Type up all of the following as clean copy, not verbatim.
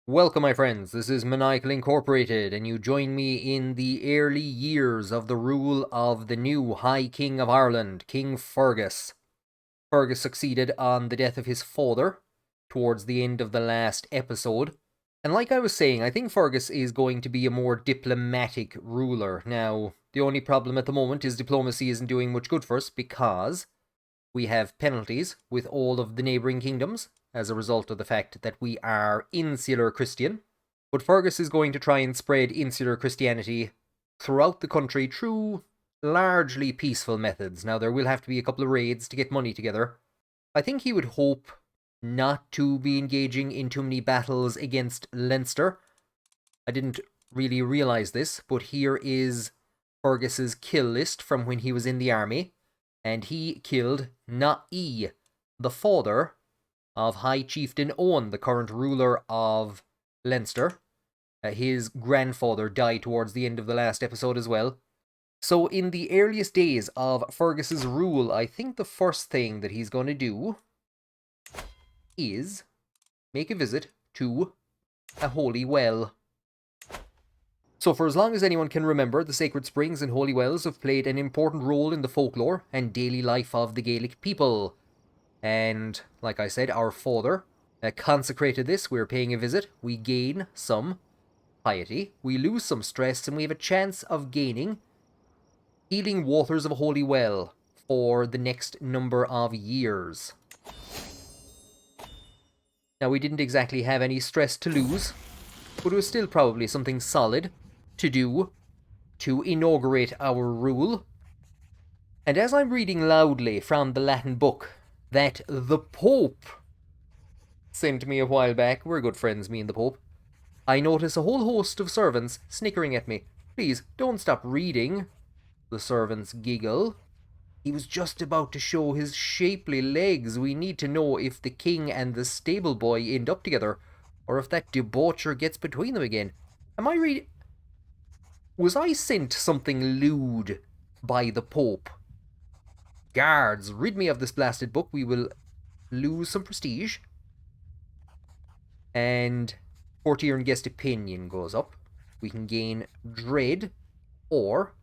Welcome, my friends. This is Maniacal Incorporated, and you join me in the early years of the rule of the new High King of Ireland, King Fergus. Fergus succeeded on the death of his father towards the end of the last episode. And like I was saying, I think Fergus is going to be a more diplomatic ruler. Now, the only problem at the moment is diplomacy isn't doing much good for us because we have penalties with all of the neighbouring kingdoms as a result of the fact that we are Insular Christian. But Fergus is going to try and spread Insular Christianity throughout the country through largely peaceful methods. Now, there will have to be a couple of raids to get money together. I think he would hope not to be engaging in too many battles against Leinster. I didn't really realise this, but here is Fergus's kill list from when he was in the army. And he killed Na'i, the father of High Chieftain Owen, the current ruler of Leinster. His grandfather died towards the end of the last episode as well. So in the earliest days of Fergus's rule, I think the first thing that he's going to do is make a visit to a holy well. So for as long as anyone can remember, the sacred springs and holy wells have played an important role in the folklore and daily life of the Gaelic people. And, like I said, our father consecrated this. We're paying a visit. We gain some piety. We lose some stress, and we have a chance of gaining healing waters of a holy well for the next number of years. Now, we didn't exactly have any stress to lose, but it was still probably something solid to do to inaugurate our rule. And as I'm reading loudly from the Latin book that the Pope sent me a while back, we're good friends, me and the Pope, I notice a whole host of servants snickering at me. Please, don't stop reading. The servants giggle. He was just about to show his shapely legs. We need to know if the king and the stable boy end up together, or if that debaucher gets between them again. Am I reading? Was I sent something lewd by the Pope? Guards, rid me of this blasted book. We will lose some prestige. And courtier and guest opinion goes up. We can gain dread, or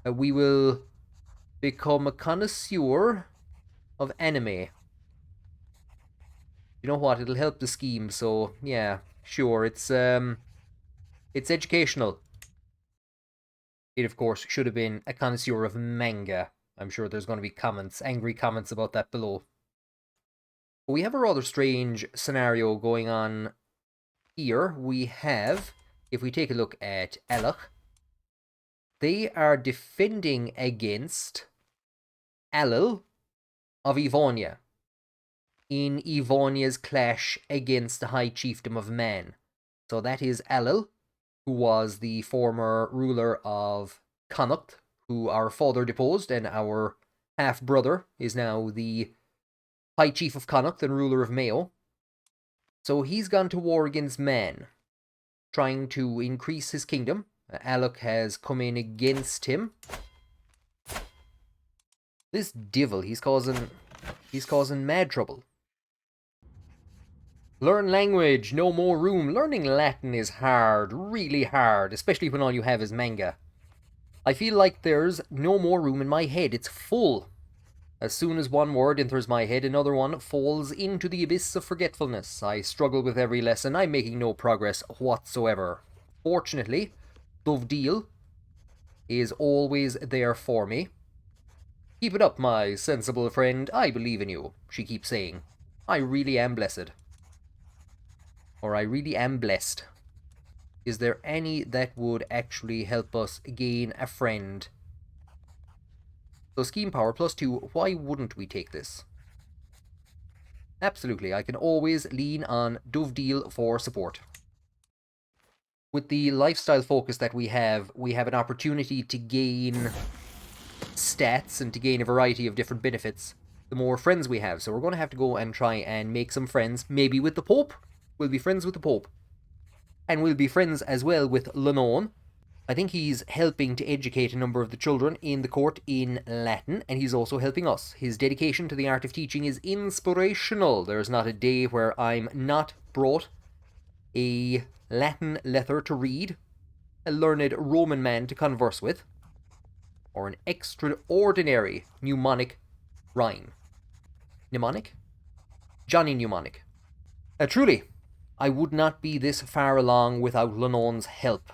we will become a connoisseur of anime. You know what? It'll help the scheme. So yeah, sure. It's educational. It, of course, should have been a connoisseur of manga. I'm sure there's going to be comments, angry comments about that below. But we have a rather strange scenario going on here. We have, if we take a look at Elach, they are defending against Alil of Evonia in Evonia's clash against the High Chiefdom of Man. So that is Alil, who was the former ruler of Connacht, who our father deposed, and our half-brother is now the High Chief of Connacht and ruler of Mayo. So he's gone to war against Man, trying to increase his kingdom. Alec has come in against him. This devil, he's causing mad trouble. Learn language, no more room. Learning Latin is hard, really hard, especially when all you have is manga. I feel like there's no more room in my head, it's full. As soon as one word enters my head, another one falls into the abyss of forgetfulness. I struggle with every lesson, I'm making no progress whatsoever. Fortunately, Dovdeal is always there for me. Keep it up, my sensible friend, I believe in you, she keeps saying. I really am blessed. Or I really am blessed. Is there any that would actually help us gain a friend? So scheme power +2, why wouldn't we take this? Absolutely, I can always lean on Dovdeal for support. With the lifestyle focus that we have an opportunity to gain stats and to gain a variety of different benefits the more friends we have. So we're going to have to go and try and make some friends, maybe with the Pope. We'll be friends with the Pope. And we'll be friends as well with Lennon. I think he's helping to educate a number of the children in the court in Latin, and he's also helping us. His dedication to the art of teaching is inspirational. There's not a day where I'm not brought a Latin letter to read, a learned Roman man to converse with, or an extraordinary mnemonic rhyme. Mnemonic? Johnny Mnemonic. Truly, I would not be this far along without Lenone's help.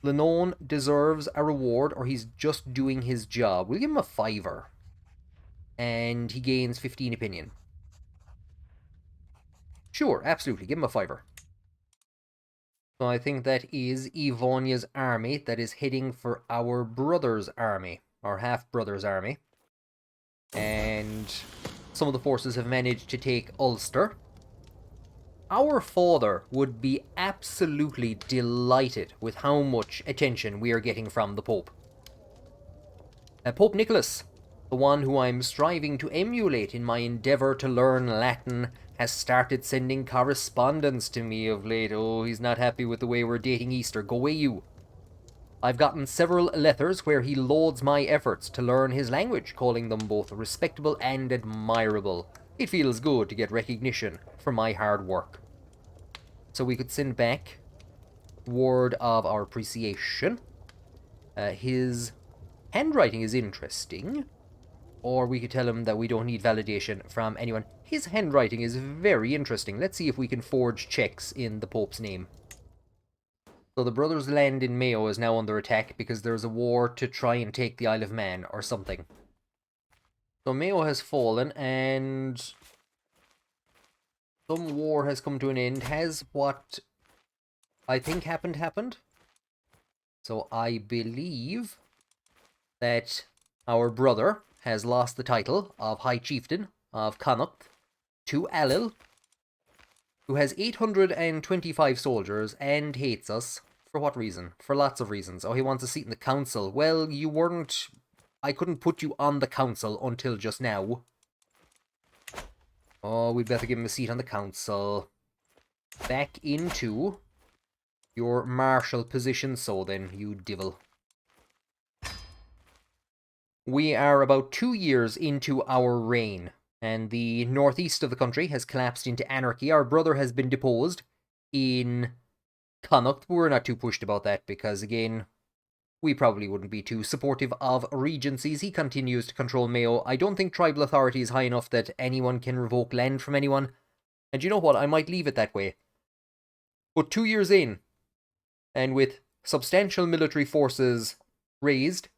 Lenone deserves a reward, or he's just doing his job. We'll give him a fiver. And he gains 15 opinion. Sure, absolutely, give him a fiver. So I think that is Evonia's army that is heading for our brother's army, our half-brother's army. And some of the forces have managed to take Ulster. Our father would be absolutely delighted with how much attention we are getting from the Pope. Pope Nicholas, the one who I'm striving to emulate in my endeavour to learn Latin, has started sending correspondence to me of late. Oh, he's not happy with the way we're dating Easter. Go away, you. I've gotten several letters where he lauds my efforts to learn his language, calling them both respectable and admirable. It feels good to get recognition for my hard work. So we could send back word of our appreciation. His handwriting is interesting. Or we could tell him that we don't need validation from anyone. His handwriting is very interesting. Let's see if we can forge checks in the Pope's name. So the brothers' land in Mayo is now under attack because there's a war to try and take the Isle of Man or something. So Mayo has fallen and some war has come to an end. Has what I think happened? So I believe that our brother has lost the title of High Chieftain of Connacht to Alil, who has 825 soldiers and hates us. For what reason? For lots of reasons. Oh, he wants a seat in the council. Well, you weren't... I couldn't put you on the council until just now. Oh, we'd better give him a seat on the council. Back into your marshal position, so then, you divil. We are about 2 years into our reign, and the northeast of the country has collapsed into anarchy. Our brother has been deposed in Connacht, but we're not too pushed about that, because again, we probably wouldn't be too supportive of regencies. He continues to control Mayo. I don't think tribal authority is high enough that anyone can revoke land from anyone, and you know what, I might leave it that way. But 2 years in, and with substantial military forces raised,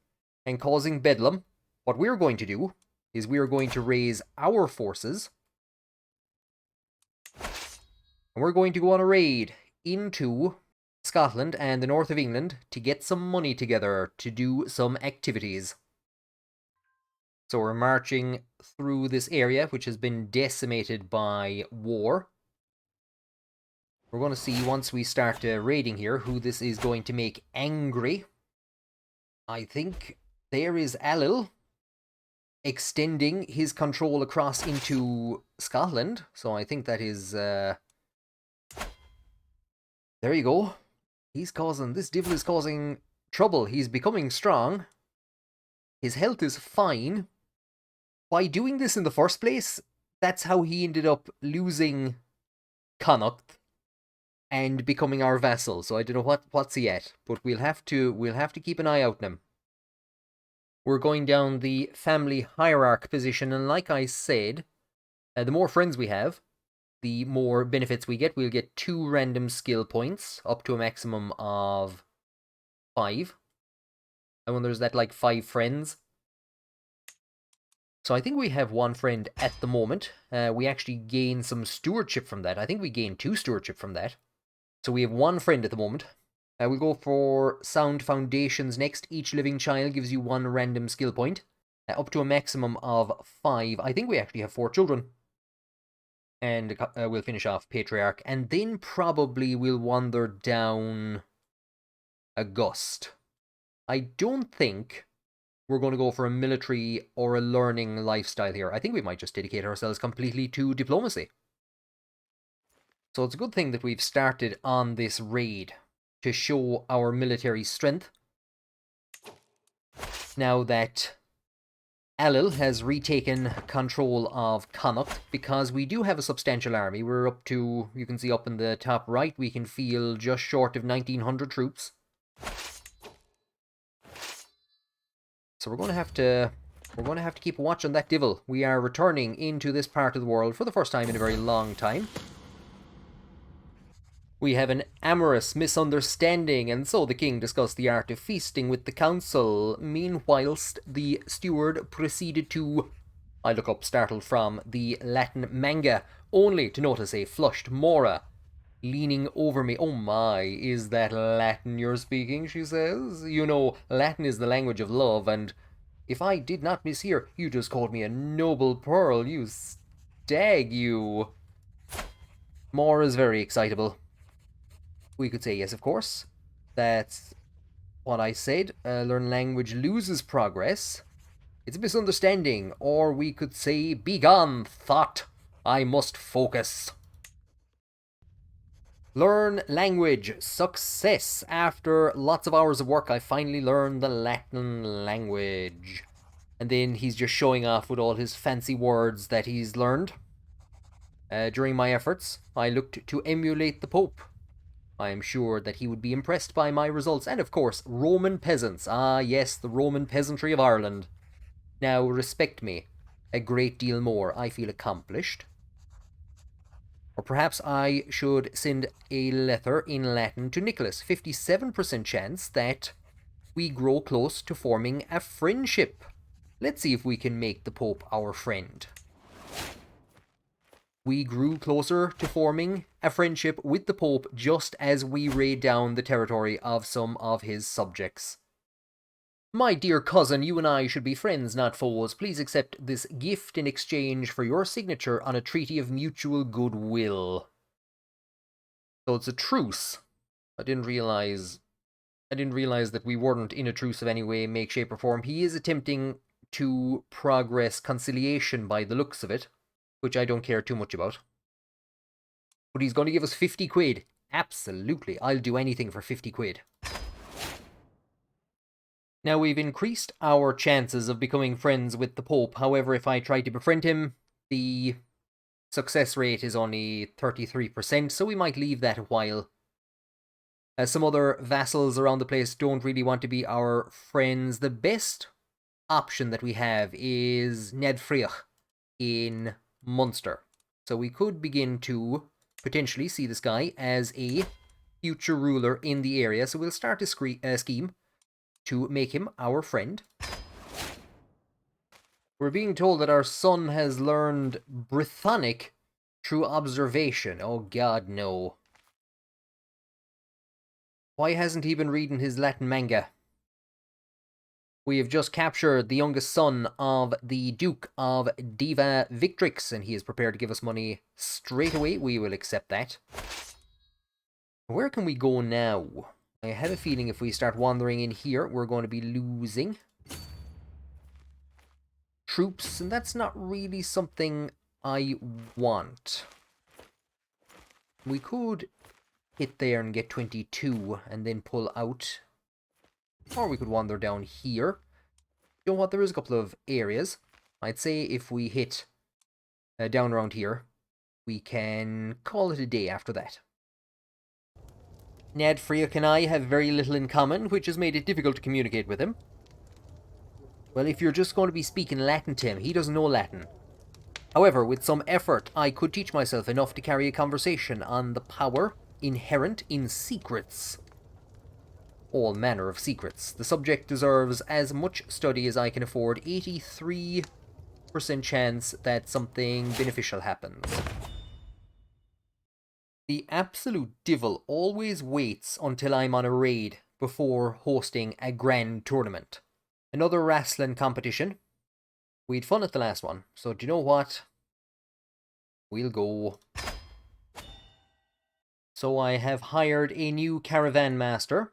and causing bedlam, what we're going to do is we're going to raise our forces, and we're going to go on a raid into Scotland and the north of England to get some money together to do some activities. So we're marching through this area, which has been decimated by war. We're going to see, once we start raiding here, who this is going to make angry. I think there is Alil extending his control across into Scotland. So I think that is... there you go. He's causing... This devil is causing trouble. He's becoming strong. His health is fine. By doing this in the first place, that's how he ended up losing Connacht and becoming our vassal. So I don't know what's he at, but we'll have to keep an eye out on him. We're going down the family hierarch position, and like I said, the more friends we have, the more benefits we get. We'll get 2 random skill points, up to a maximum of 5. And when there's that, like, 5 friends. So I think we have 1 friend at the moment. We actually gain some stewardship from that. I think we gain 2 stewardship from that. So we have 1 friend at the moment. We'll go for Sound Foundations next. Each living child gives you 1 random skill point, up to a maximum of 5. I think we actually have 4 children. And we'll finish off Patriarch, and then probably we'll wander down August. I don't think we're going to go for a military or a learning lifestyle here. I think we might just dedicate ourselves completely to diplomacy. So it's a good thing that we've started on this raid to show our military strength. Now that Alil has retaken control of Connacht because we do have a substantial army. We're up to, you can see up in the top right, we can feel just short of 1900 troops. So we're going to have to keep a watch on that divil. We are returning into this part of the world for the first time in a very long time. We have an amorous misunderstanding, and so the king discussed the art of feasting with the council. Meanwhilst the steward proceeded to... I look up, startled from the Latin manga, only to notice a flushed Mora leaning over me. Oh my, is that Latin you're speaking, she says. You know, Latin is the language of love, and if I did not mishear, you just called me a noble pearl, you stag, you. Mora's very excitable. We could say yes, of course. That's what I said. Learn language loses progress. It's a misunderstanding. Or we could say, begone, thought. I must focus. Learn language. Success. After lots of hours of work, I finally learned the Latin language. And then he's just showing off with all his fancy words that he's learned. During my efforts, I looked to emulate the Pope. I am sure that he would be impressed by my results, and of course, Roman peasants. Ah, yes, the Roman peasantry of Ireland. Now, respect me a great deal more. I feel accomplished. Or perhaps I should send a letter in Latin to Nicholas. 57% chance that we grow close to forming a friendship. Let's see if we can make the Pope our friend. We grew closer to forming a friendship with the Pope just as we raid down the territory of some of his subjects. My dear cousin, you and I should be friends, not foes. Please accept this gift in exchange for your signature on a treaty of mutual goodwill. So it's a truce. I didn't realize that we weren't in a truce of any way, make, shape, or form. He is attempting to progress conciliation by the looks of it, which I don't care too much about. But he's going to give us 50 quid. Absolutely, I'll do anything for 50 quid. Now, we've increased our chances of becoming friends with the Pope. However, if I try to befriend him, the success rate is only 33%, so we might leave that a while. Some other vassals around the place don't really want to be our friends. The best option that we have is Ned Friach in Munster. So we could begin to potentially see this guy as a future ruler in the area. So we'll start a scheme to make him our friend. We're being told that our son has learned Brythonic through observation. Oh god, no. Why hasn't he been reading his Latin manga? We have just captured the youngest son of the Duke of Diva Victrix, and he is prepared to give us money straight away. We will accept that. Where can we go now? I have a feeling if we start wandering in here, we're going to be losing troops, and that's not really something I want. We could hit there and get 22 and then pull out. Or we could wander down here. You know what, there is a couple of areas. I'd say if we hit down around here, we can call it a day after that. Ned Friach and I have very little in common, which has made it difficult to communicate with him. Well, if you're just going to be speaking Latin to him, he doesn't know Latin. However, with some effort, I could teach myself enough to carry a conversation on the power inherent in secrets. All manner of secrets. The subject deserves as much study as I can afford. 83% chance that something beneficial happens. The absolute divil always waits until I'm on a raid before hosting a grand tournament. Another wrestling competition. We had fun at the last one, so do you know what? We'll go. So I have hired a new caravan master,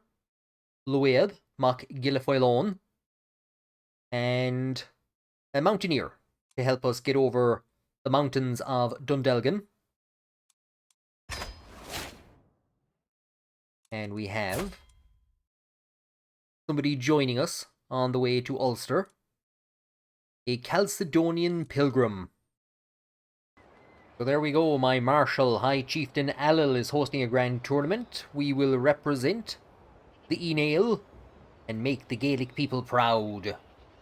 Lued Mac Gillifoilon, and a mountaineer to help us get over the mountains of Dundelgan. And we have somebody joining us on the way to Ulster. a Chalcedonian pilgrim. So there we go, my Marshal High Chieftain Alil is hosting a grand tournament. We will represent the Enail and make the Gaelic people proud.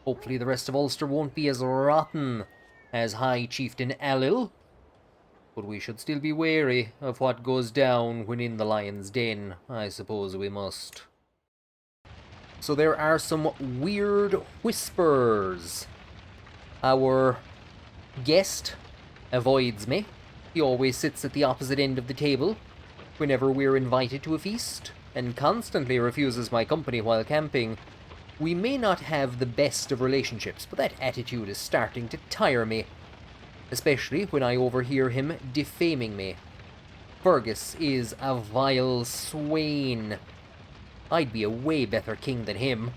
Hopefully the rest of Ulster won't be as rotten as High Chieftain Alil, but we should still be wary of what goes down when in the lion's den. I suppose we must. So there are some weird whispers. Our guest avoids me. He always sits at the opposite end of the table whenever we're invited to a feast, and constantly refuses my company while camping. We may not have the best of relationships, but that attitude is starting to tire me, especially when I overhear him defaming me. Fergus is a vile swain. I'd be a way better king than him.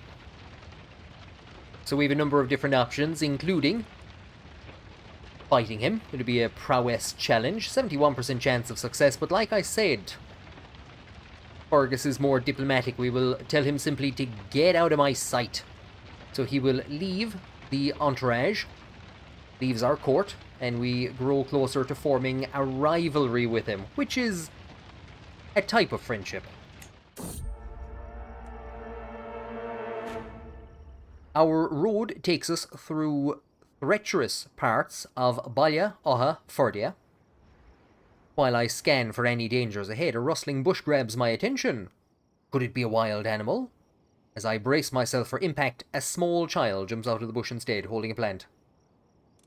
So we have a number of different options, including fighting him. It'll be a prowess challenge, 71% chance of success, but like I said, Fergus is more diplomatic. We will tell him simply to get out of my sight. So he will leave the entourage, leaves our court, and we grow closer to forming a rivalry with him, which is a type of friendship. Our road takes us through treacherous parts of Baile Átha Firdia. While I scan for any dangers ahead, a rustling bush grabs my attention. Could it be a wild animal? As I brace myself for impact, a small child jumps out of the bush instead, holding a plant.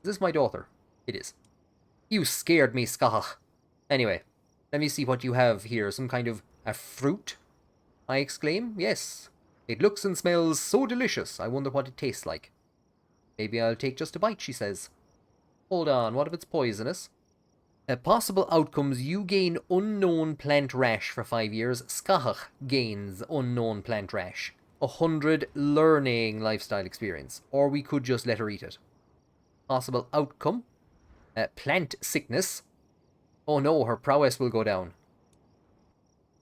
Is this my daughter? It is. You scared me, Scach. Anyway, let me see what you have here. Some kind of a fruit? I exclaim. Yes. It looks and smells so delicious. I wonder what it tastes like. Maybe I'll take just a bite, she says. Hold on, what if it's poisonous? Possible outcomes: you gain unknown plant rash for 5 years. Scach gains unknown plant rash. 100 learning lifestyle experience. Or we could just let her eat it. Possible outcome: plant sickness. Oh no, her prowess will go down.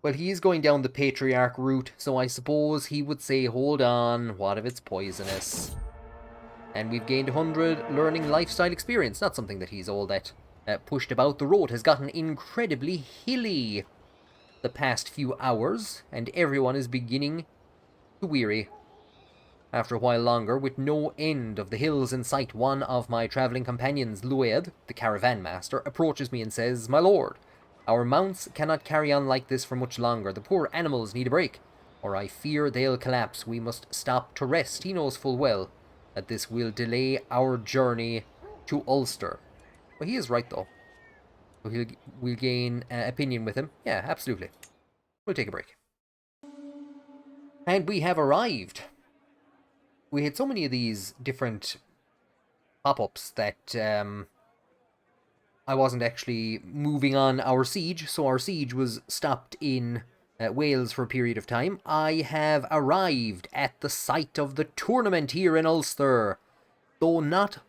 Well, he's going down the patriarch route, so I suppose he would say, hold on, what if it's poisonous? And we've gained 100 learning lifestyle experience. Not something that he's all that pushed about. The road has gotten incredibly hilly the past few hours, and everyone is beginning to weary. After a while longer, with no end of the hills in sight, one of my travelling companions, Lued, the caravan master, approaches me and says, My lord, our mounts cannot carry on like this for much longer. The poor animals need a break, or I fear they'll collapse. We must stop to rest. He knows full well that this will delay our journey to Ulster. Well, he is right, though. So we'll gain opinion with him. Yeah, absolutely. We'll take a break. And we have arrived. We had so many of these different pop-ups that I wasn't actually moving on our siege, so our siege was stopped in Wales for a period of time. I have arrived at the site of the tournament here in Ulster. Though not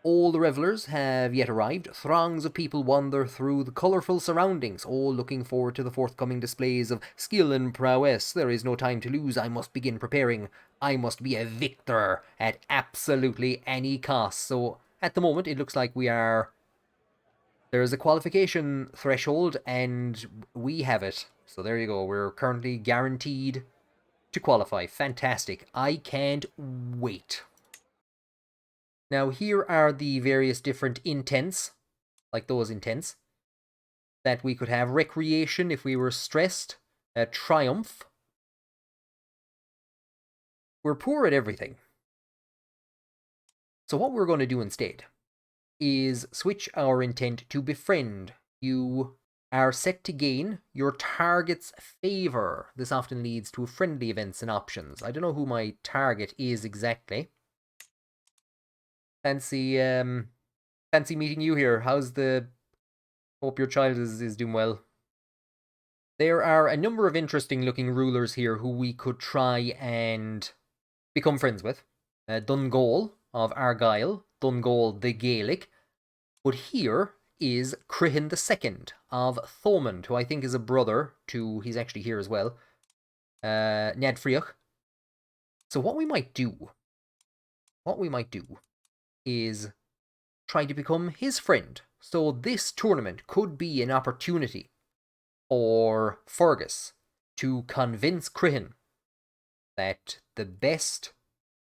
all the revellers have yet arrived, throngs of people wander through the colourful surroundings, all looking forward to the forthcoming displays of skill and prowess. There is no time to lose. I must begin preparing. I must be a victor at absolutely any cost. So at the moment, it looks like there's a qualification threshold, and we have it. So there you go. We're currently guaranteed to qualify. Fantastic. I can't wait. Now, here are the various different intents, like those intents, that we could have. Recreation, if we were stressed. Triumph. We're poor at everything. So what we're going to do instead is switch our intent to befriend. You are set to gain your target's favour. This often leads to friendly events and options. I don't know who my target is exactly. Fancy meeting you here. Hope your child is doing well. There are a number of interesting looking rulers here who we could try and become friends with. Dungol of Argyll, Dungol the Gaelic. But here is Crihin II of Thomond, who I think is a brother to, he's actually here as well, Ned Friach. So what we might do is try to become his friend. So this tournament could be an opportunity for Fergus to convince Crihan that the best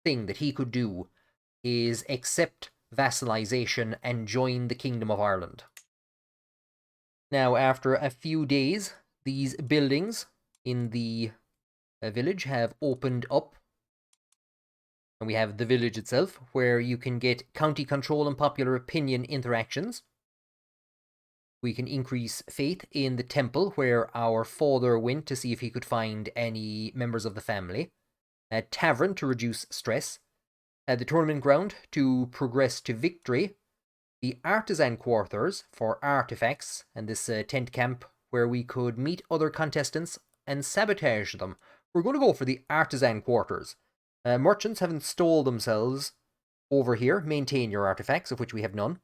thing that he could do is accept vassalization and join the Kingdom of Ireland. Now, after a few days, these buildings in the village have opened up. And we have the village itself, where you can get county control and popular opinion interactions. We can increase faith in the temple, where our father went to see if he could find any members of the family. A tavern to reduce stress. The tournament ground to progress to victory. The artisan quarters for artifacts, and this tent camp where we could meet other contestants and sabotage them. We're going to go for the artisan quarters. Merchants have installed themselves over here. Maintain your artifacts, of which we have none.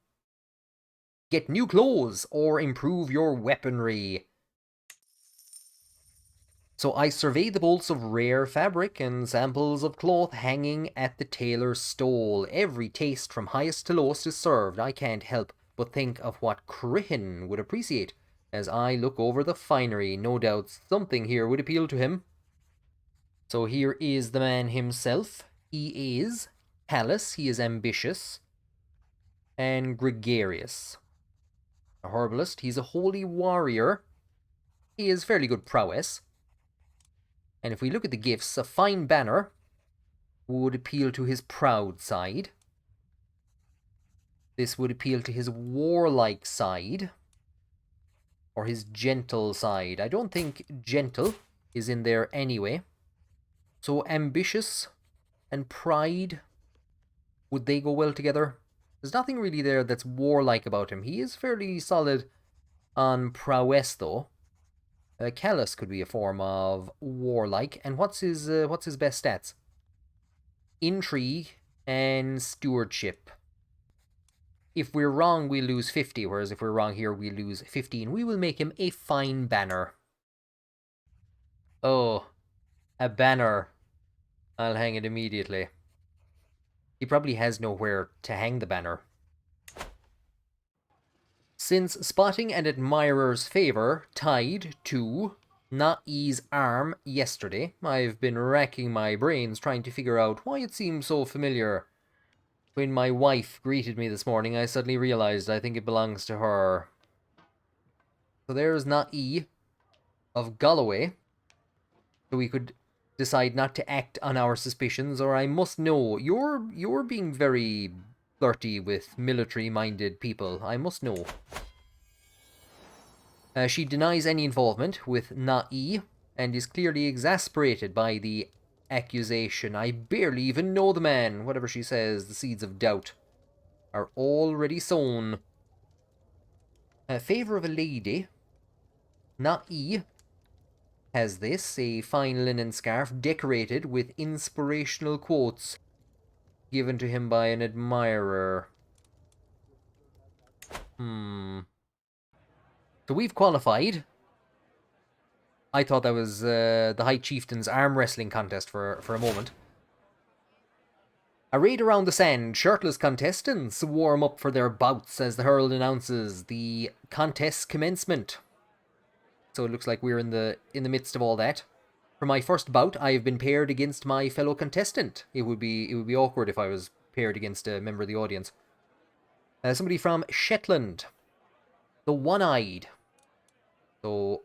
Get new clothes or improve your weaponry. So I survey the bolts of rare fabric and samples of cloth hanging at the tailor's stall. Every taste from highest to lowest is served. I can't help but think of what Crihan would appreciate as I look over the finery. No doubt something here would appeal to him. So here is the man himself. He is callous, he is ambitious, and gregarious. A herbalist, he's a holy warrior. He is fairly good prowess. And if we look at the gifts, a fine banner would appeal to his proud side. This would appeal to his warlike side. Or his gentle side. I don't think gentle is in there anyway. So ambitious and pride, would they go well together? There's nothing really there that's warlike about him. He is fairly solid on prowess, though. Callous could be a form of warlike. And what's his best stats? Intrigue and stewardship. If we're wrong, we lose 50, whereas if we're wrong here, we lose 15. We will make him a fine banner. Oh, a banner. I'll hang it immediately. He probably has nowhere to hang the banner. Since spotting an admirer's favour tied to Na'i's arm yesterday, I've been racking my brains trying to figure out why it seems so familiar. When my wife greeted me this morning, I suddenly realised I think it belongs to her. So there's Na'i of Galloway. So we could decide not to act on our suspicions, or I must know. You're being very flirty with military-minded people. I must know. She denies any involvement with Na'i and is clearly exasperated by the accusation. I barely even know the man. Whatever she says, the seeds of doubt are already sown. Favour of a lady. Na'i has this, a fine linen scarf decorated with inspirational quotes given to him by an admirer. So we've qualified. I thought that was the High Chieftain's arm wrestling contest for a moment. Arrayed around the sand, shirtless contestants warm up for their bouts as the herald announces the contest's commencement. So it looks like we're in the midst of all that. For my first bout, I have been paired against my fellow contestant. It would be awkward if I was paired against a member of the audience. Somebody from Shetland. The One-Eyed. So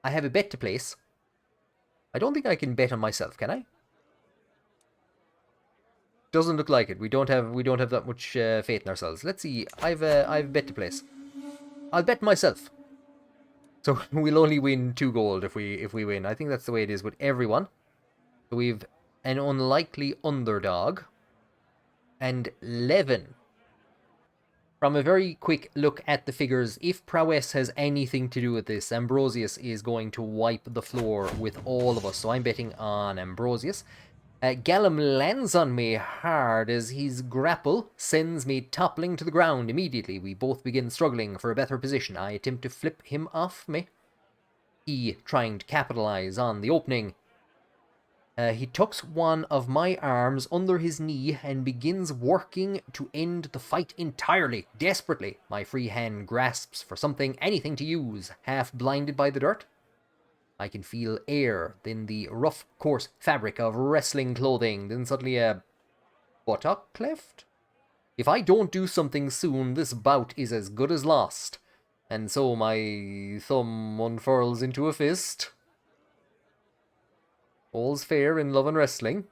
I have a bet to place. I don't think I can bet on myself, can I? Doesn't look like it. We don't have that much faith in ourselves. Let's see. I've a bet to place. I'll bet myself. So we'll only win 2 gold if we win. I think that's the way it is with everyone. So we've an unlikely underdog. And Levin. From a very quick look at the figures, if prowess has anything to do with this, Ambrosius is going to wipe the floor with all of us. So I'm betting on Ambrosius. Gallum lands on me hard as his grapple sends me toppling to the ground immediately. We both begin struggling for a better position. I attempt to flip him off me. He trying to capitalize on the opening. He tucks one of my arms under his knee and begins working to end the fight entirely. Desperately, my free hand grasps for something, anything to use. Half blinded by the dirt, I can feel air, then the rough, coarse fabric of wrestling clothing, then suddenly a buttock cleft? If I don't do something soon, this bout is as good as lost. And so my thumb unfurls into a fist. All's fair in love and wrestling.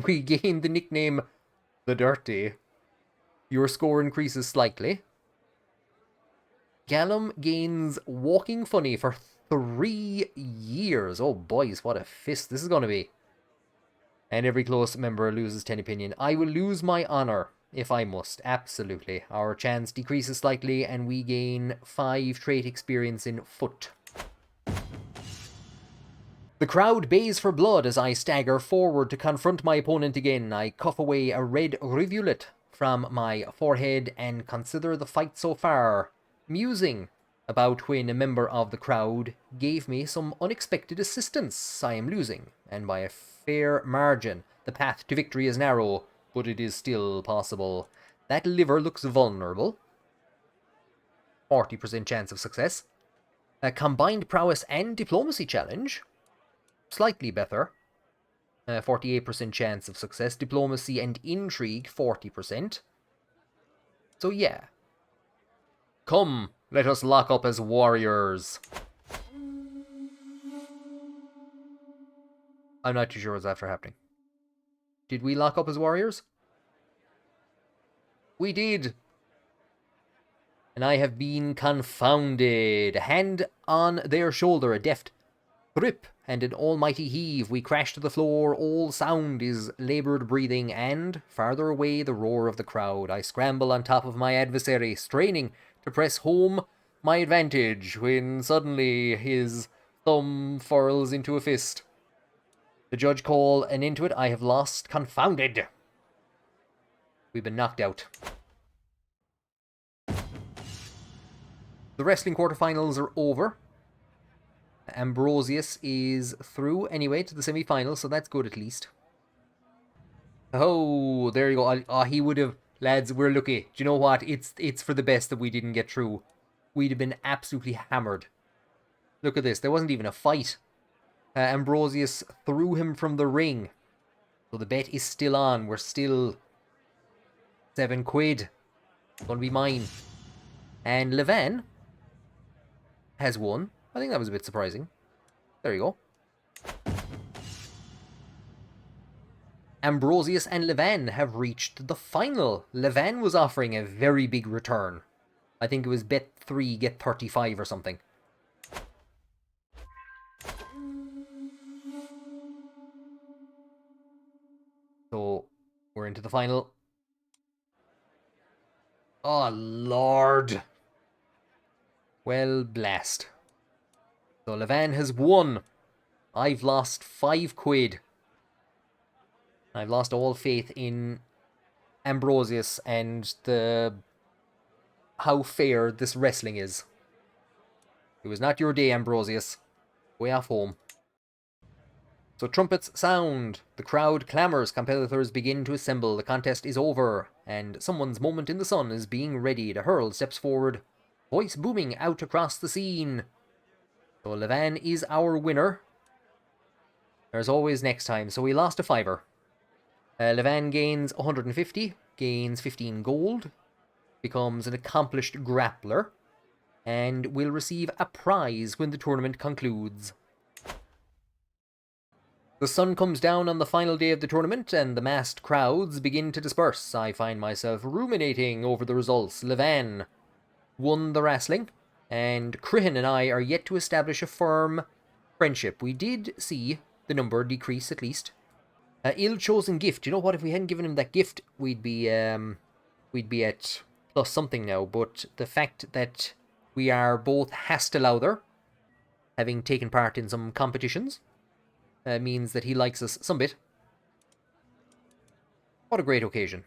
We gain the nickname The Dirty. Your score increases slightly. Gallum gains Walking Funny for 3 years. Oh boys, what a fist this is going to be. And every close member loses 10 opinion. I will lose my honor if I must. Absolutely. Our chance decreases slightly and we gain 5 trait experience in Foot. The crowd bays for blood as I stagger forward to confront my opponent again. I cough away a red rivulet from my forehead and consider the fight so far, musing about when a member of the crowd gave me some unexpected assistance. I am losing, and by a fair margin. The path to victory is narrow, but it is still possible. That liver looks vulnerable. 40% chance of success. A combined prowess and diplomacy challenge. Slightly better. 48% chance of success. Diplomacy and intrigue, 40%. So yeah. Come, let us lock up as warriors. I'm not too sure what's after happening. Did we lock up as warriors? We did. And I have been confounded. A hand on their shoulder, a deft grip and an almighty heave. We crash to the floor. All sound is laboured breathing, and farther away the roar of the crowd. I scramble on top of my adversary, straining to press home my advantage, when suddenly his thumb furls into a fist. The judge call an end to it. I have lost. Confounded. We've been knocked out. The wrestling quarterfinals are over. Ambrosius is through anyway to the semi-finals, so that's good at least. Oh, there you go. Oh, he would have... Lads, we're lucky. Do you know what? It's for the best that we didn't get through. We'd have been absolutely hammered. Look at this. There wasn't even a fight. Ambrosius threw him from the ring. So the bet is still on. We're still... £7. It's going to be mine. And Levan has won. I think that was a bit surprising. There you go. Ambrosius and Levan have reached the final. Levan was offering a very big return. I think it was bet 3, get 35 or something. So, we're into the final. Oh, Lord. Well, blast. So Levan has won. I've lost £5. I've lost all faith in Ambrosius and how fair this wrestling is. It was not your day, Ambrosius. Way off home. So trumpets sound. The crowd clamours. Competitors begin to assemble. The contest is over, and someone's moment in the sun is being ready. The Herald steps forward, voice booming out across the scene. So Levan is our winner. There's always next time. So we lost a £5. Levan gains 150, gains 15 gold, becomes an accomplished grappler, and will receive a prize when the tournament concludes. The sun comes down on the final day of the tournament, and the massed crowds begin to disperse. I find myself ruminating over the results. Levan won the wrestling, and Crihan and I are yet to establish a firm friendship. We did see the number decrease, at least. Ill-chosen gift. You know what? If we hadn't given him that gift, we'd be at plus something now. But the fact that we are both Hastelauther, having taken part in some competitions, means that he likes us some bit. What a great occasion.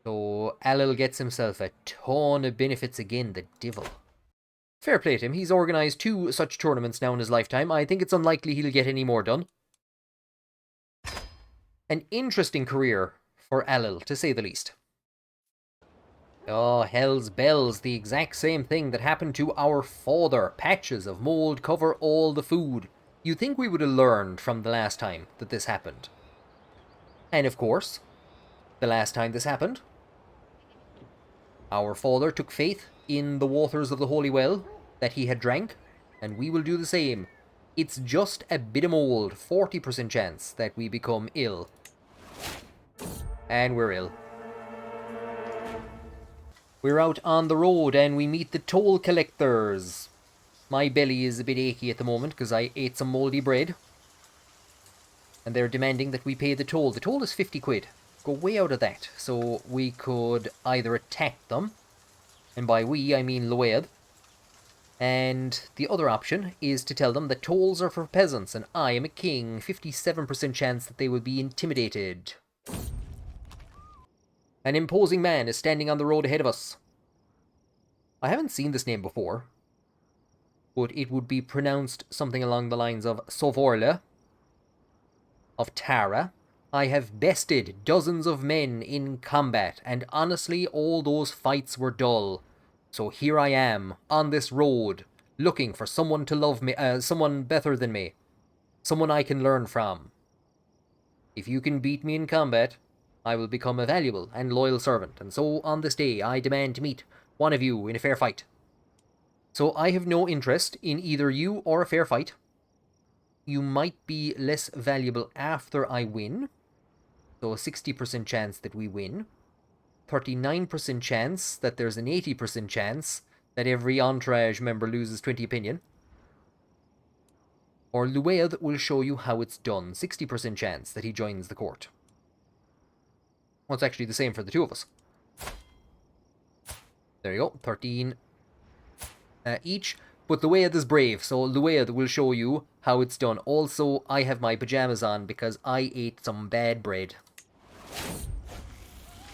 So Alil gets himself a ton of benefits again, the devil. Fair play to him. He's organised 2 such tournaments now in his lifetime. I think it's unlikely he'll get any more done. An interesting career for Alil, to say the least. Oh, hell's bells, the exact same thing that happened to our father. Patches of mold cover all the food. You'd think we would have learned from the last time that this happened. And of course, the last time this happened, our father took faith in the waters of the holy well that he had drank, and we will do the same. It's just a bit of mold, 40% chance that we become ill. And we're ill. We're out on the road and we meet the toll collectors. My belly is a bit achy at the moment because I ate some mouldy bread. And they're demanding that we pay the toll. The toll is 50 quid. Go way out of that. So we could either attack them, and by we I mean Lued. And the other option is to tell them that tolls are for peasants and I am a king. 57% chance that they will be intimidated. An imposing man is standing on the road ahead of us. I haven't seen this name before, but it would be pronounced something along the lines of Sovorle of Tara. I have bested dozens of men in combat, and honestly all those fights were dull. So here I am, on this road, looking for someone to love me, someone better than me. Someone I can learn from. If you can beat me in combat, I will become a valuable and loyal servant, and so on this day I demand to meet one of you in a fair fight. So I have no interest in either you or a fair fight. You might be less valuable after I win. So a 60% chance that we win. 39% chance that there's an 80% chance that every entourage member loses 20 opinion. Or Lued will show you how it's done. 60% chance that he joins the court. Well, it's actually the same for the two of us. There you go, 13 each. But Lued is brave, so Lued will show you how it's done. Also, I have my pajamas on because I ate some bad bread.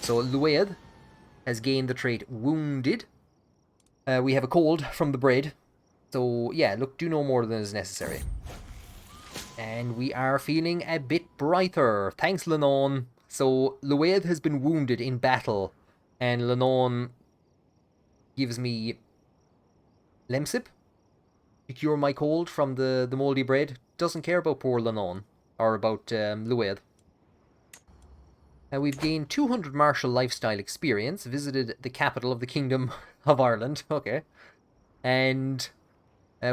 So Lued has gained the trait Wounded. We have a cold from the bread. So yeah, look, do no more than is necessary. And we are feeling a bit brighter. Thanks, Lenon. So Lued has been wounded in battle, and Lenon gives me Lemsip to cure my cold from the mouldy bread. Doesn't care about poor Lenon, or about Lued. We've gained 200 martial lifestyle experience, visited the capital of the Kingdom of Ireland, okay. And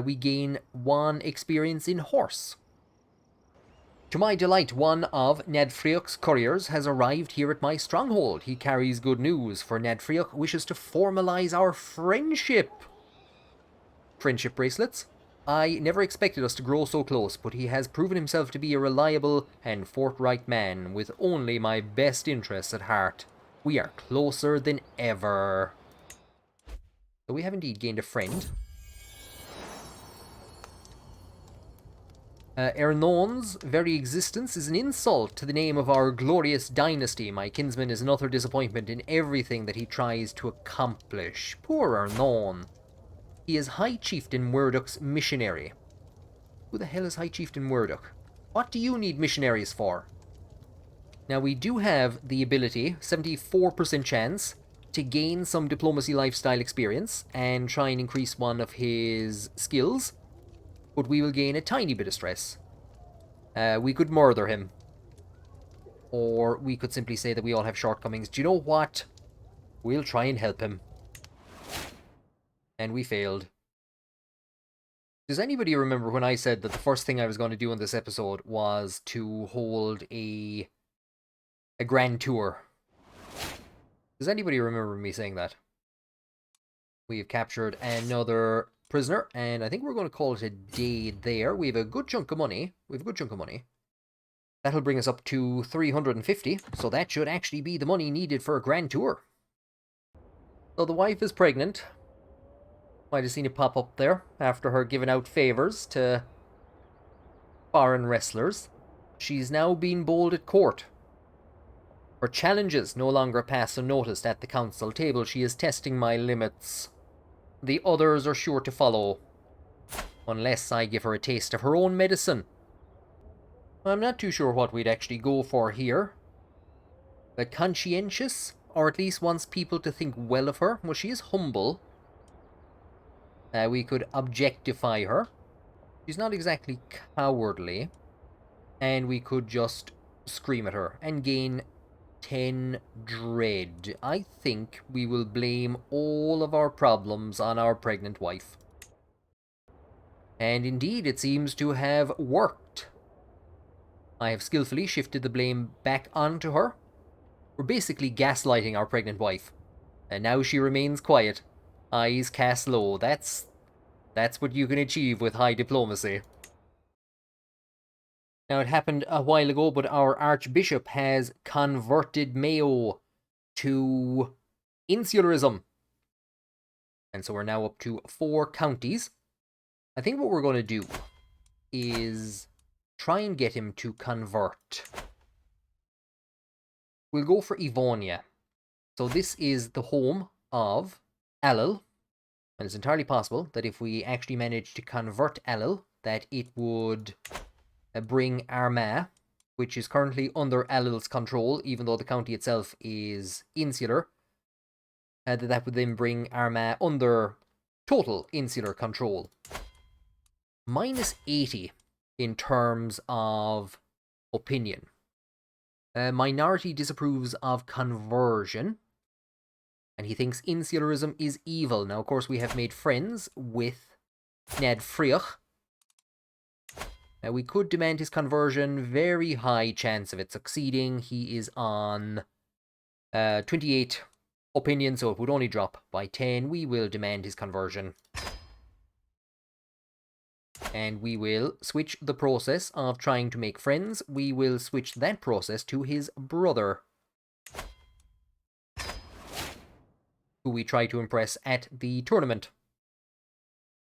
we gain 1 experience in horse. To my delight, one of Ned Frioc's couriers has arrived here at my stronghold. He carries good news, for Ned Frioc wishes to formalize our friendship. Friendship bracelets? I never expected us to grow so close, but he has proven himself to be a reliable and forthright man, with only my best interests at heart. We are closer than ever. So we have indeed gained a friend. Ernon's very existence is an insult to the name of our glorious dynasty. My kinsman is an utter disappointment in everything that he tries to accomplish. Poor Ernon. He is High Chieftain Murdoch's missionary. Who the hell is High Chieftain Murdoch? What do you need missionaries for? Now, we do have the ability, 74% chance, to gain some diplomacy lifestyle experience and try and increase one of his skills. But we will gain a tiny bit of stress. We could murder him. Or we could simply say that we all have shortcomings. Do you know what? We'll try and help him. And we failed. Does anybody remember when I said that the first thing I was going to do in this episode was to hold a grand tour? Does anybody remember me saying that? We have captured another prisoner, and I think we're going to call it a day there. We have a good chunk of money. That'll bring us up to 350, so that should actually be the money needed for a grand tour. So the wife is pregnant. Might have seen it pop up there after her giving out favors to foreign wrestlers. She's now been bowled at court. Her challenges no longer pass unnoticed at the council table. She is testing my limits. The others are sure to follow, unless I give her a taste of her own medicine. I'm not too sure what we'd actually go for here. But conscientious, or at least wants people to think well of her. Well, she is humble. We could objectify her. She's not exactly cowardly. And we could just scream at her and gain 10 dread. I think we will blame all of our problems on our pregnant wife. And indeed, it seems to have worked. I have skillfully shifted the blame back onto her. We're basically gaslighting our pregnant wife. And now she remains quiet. Eyes cast low. That's what you can achieve with high diplomacy. Now, it happened a while ago, but our Archbishop has converted Mayo to insularism. And so we're now up to 4 counties. I think what we're going to do is try and get him to convert. We'll go for Evonia. So this is the home of Alil. And it's entirely possible that if we actually manage to convert Alil, that it would bring Armagh, which is currently under Alil's control, even though the county itself is insular, that would then bring Armagh under total insular control. Minus 80 in terms of opinion. Minority disapproves of conversion, and he thinks insularism is evil. Now, of course, we have made friends with Ned Frioch. We could demand his conversion. Very high chance of it succeeding. He is on 28 opinion, so it would only drop by 10. We will demand his conversion. And we will switch the process of trying to make friends. We will switch that process to his brother, who we try to impress at the tournament.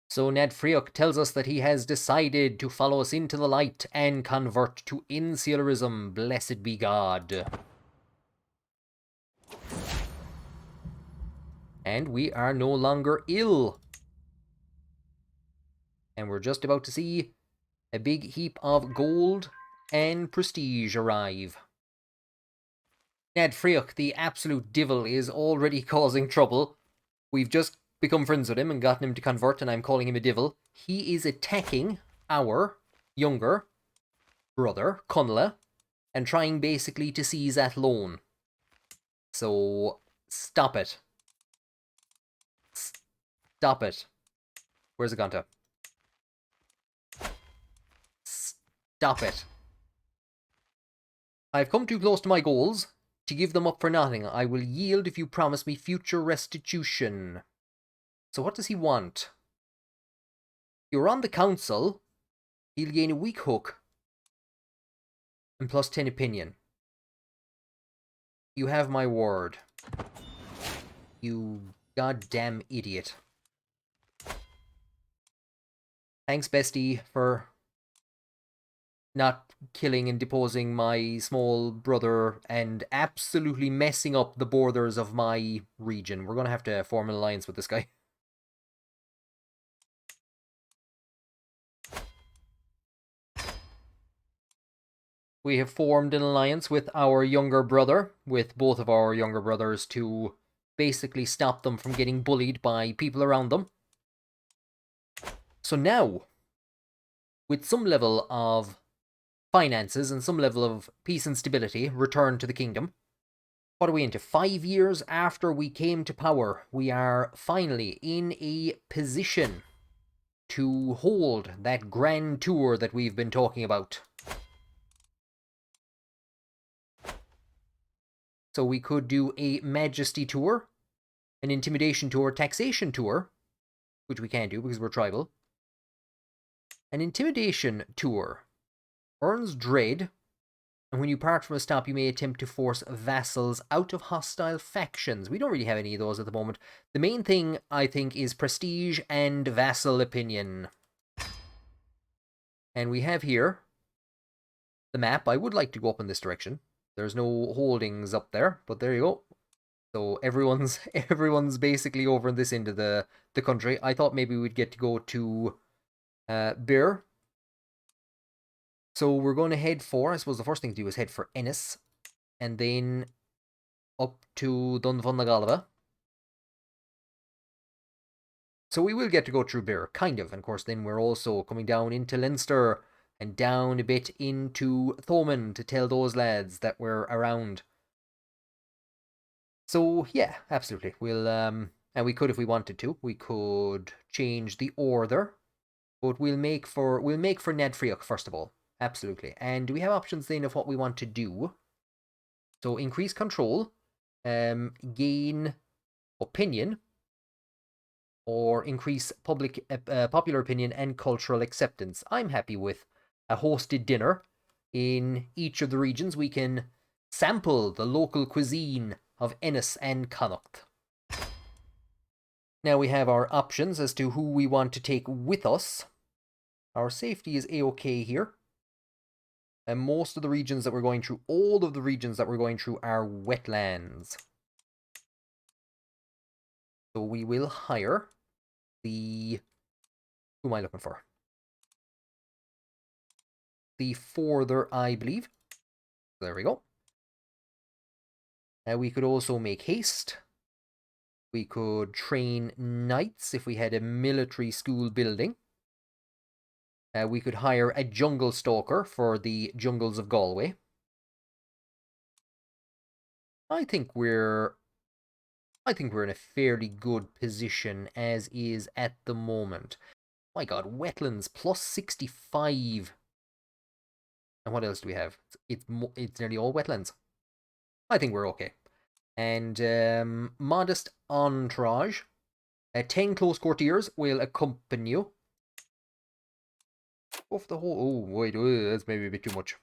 So Ned Frioch tells us that he has decided to follow us into the light and convert to insularism. Blessed be God. And we are no longer ill. And we're just about to see a big heap of gold and prestige arrive. Ned Frioch, the absolute devil, is already causing trouble. We've just become friends with him and gotten him to convert, and I'm calling him a devil. He is attacking our younger brother, Connla, and trying basically to seize that loan. So, stop it. Stop it. Where's it gone to? Stop it. I've come too close to my goals to give them up for nothing. I will yield if you promise me future restitution. So what does he want? You're on the council. He'll gain a weak hook. And plus 10 opinion. You have my word. You goddamn idiot. Thanks, bestie, for not killing and deposing my small brother and absolutely messing up the borders of my region. We're going to have to form an alliance with this guy. We have formed an alliance with our younger brother, with both of our younger brothers, to basically stop them from getting bullied by people around them. So now, with some level of finances and some level of peace and stability returned to the kingdom, what are we into? 5 years after we came to power, we are finally in a position to hold that grand tour that we've been talking about. So we could do a Majesty tour, an Intimidation tour, Taxation tour, which we can't do because we're tribal. An Intimidation tour earns dread, and when you part from a stop, you may attempt to force vassals out of hostile factions. We don't really have any of those at the moment. The main thing, I think, is prestige and vassal opinion. And we have here the map. I would like to go up in this direction. There's no holdings up there, but there you go. So everyone's basically over in this end of the country. I thought maybe we'd get to go to Bir. So we're going to head for, I suppose the first thing to do is head for Ennis, and then up to Dunfundnagalva. So we will get to go through Birr, kind of, and of course then we're also coming down into Leinster, and down a bit into Thomond to tell those lads that we're around. So yeah, absolutely. We'll and we could, if we wanted to, we could change the order, but we'll make for Ned Friach first of all. Absolutely. And do we have options then of what we want to do? So increase control, gain opinion, or increase popular opinion and cultural acceptance. I'm happy with a hosted dinner in each of the regions. We can sample the local cuisine of Ennis and Connacht. Now we have our options as to who we want to take with us. Our safety is a-okay here. And most of the regions that we're going through, all of the regions that we're going through are wetlands. So we will hire the... Who am I looking for? The Forther, I believe. There we go. We could also make haste. We could train knights if we had a military school building. We could hire a jungle stalker for the jungles of Galway. I think we're in a fairly good position as is at the moment. My god, wetlands plus 65. And what else do we have? It's nearly all wetlands. I think we're okay. And modest entourage. 10 close courtiers will accompany you. Off the whole... Oh, wait, that's maybe a bit too much.